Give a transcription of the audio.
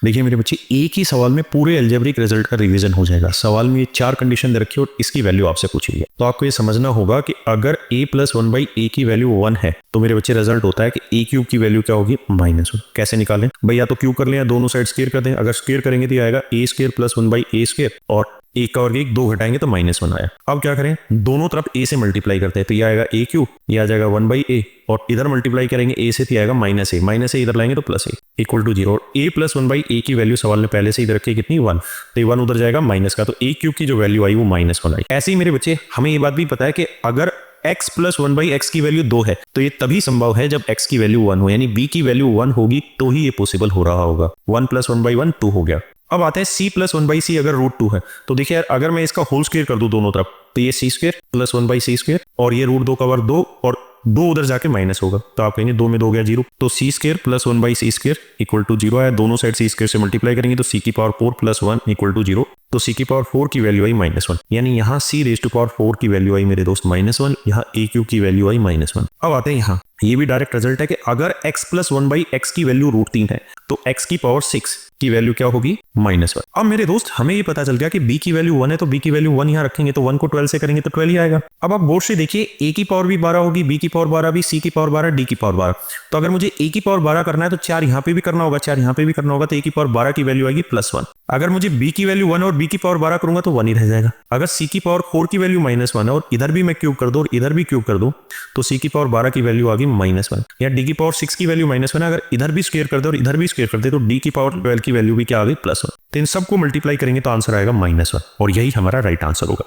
देखिए मेरे बच्चे, एक ही सवाल में पूरे अलजेब्रिक रिजल्ट का रिवीजन हो जाएगा। सवाल में ये 4 कंडीशन दे रखी है और इसकी वैल्यू आपसे पूछी गई है। तो आपको ये समझना होगा कि अगर a प्लस 1/a की वैल्यू 1 है तो मेरे बच्चे रिजल्ट होता है कि a क्यूब की वैल्यू क्या होगी, -1। कैसे निकालें भाई? या तो क्यूब कर लें या दोनों साइड स्क्वायर कर दें। अगर स्क्वायर करेंगे तो ये आएगा a स्क्वायर प्लस 1/a² और एक का और एक 2 घटाएंगे तो -1 आया। अब क्या करें, दोनों तरफ a से मल्टीप्लाई करते हैं तो ये आएगा a क्यूब, ये आ जाएगा 1/a और इधर मल्टीप्लाई करेंगे a से तो ये आएगा -a इधर लाएंगे तो +a इक्वल टू 0 और a प्लस 1/a की वैल्यू सवाल ने पहले से इधर रखी है कितनी, 1। तो ये 1 उधर जाएगा माइनस का, तो a क्यूब की जो वैल्यू आई वो -1 आई। ऐसे ही मेरे बच्चे हमें ये बात भी पता है कि अगर x प्लस 1/x की वैल्यू 2 है तो ये तभी संभव है जब x की वैल्यू 1 हो, यानी b की वैल्यू 1 होगी तो ही ये पॉसिबल हो रहा होगा। 1 प्लस 1/1 2 हो गया। अब आते हैं c प्लस 1/c अगर √2 है तो देखिए यार, अगर मैं इसका होल स्क्वायर कर दूं दोनों तरफ तो ये c² प्लस 1/c² और ये √2 का वर्ग 2 और 2 उधर जाके माइनस होगा तो आप कहेंगे 2 में 2 हो गया 0। तो c² plus 1/c² equal to 0 आया। दोनों साइड c² से मल्टीप्लाई करेंगे तो c की पावर 4 प्लस 1 इक्वल टू 0। तो c की पावर 4 की वैल्यू आई -1, यानी यहाँ c रेज टू पावर 4 की वैल्यू आई मेरे दोस्त -1, यहाँ a क्यूब की वैल्यू आई -1। अब आते हैं यहाँ, ये भी डायरेक्ट रिजल्ट है कि अगर x प्लस 1/x की वैल्यू √3 है तो x की पावर 6 की वैल्यू क्या होगी, -1। अब मेरे दोस्त हमें ये पता चल गया कि b की वैल्यू 1 है तो b की वैल्यू 1 यहाँ रखेंगे तो 1 को 12 से करेंगे तो 12 ही आएगा। अब आप बोर्ड से देखिए, a की पावर भी 12 होगी, b की पावर 12 भी, c की पावर 12, d की पावर 12। तो अगर मुझे a की पावर 12 करना है तो 4 यहाँ पे भी करना होगा, 4 यहाँ पे भी करना होगा, तो a की पावर 12 की वैल्यू आएगी +1। अगर मुझे b की वैल्यू 1 और b की पावर 12 करूंगा तो 1 ही रह जाएगा। अगर c की पावर 4 की वैल्यू -1 है और इधर भी मैं क्यूब कर दूं और इधर भी क्यूब कर दूं तो c की पावर 12 की वैल्यू आ गई -1, या d की पावर 6 की वैल्यू -1 है। अगर इधर भी स्क्वायर कर दे और इधर भी स्क्वायर कर दे तो d की पावर 12 की वैल्यू भी क्या आ गई, +1। तो इन सबको मल्टीप्लाई करेंगे तो आंसर आएगा -1 और यही हमारा राइट आंसर होगा।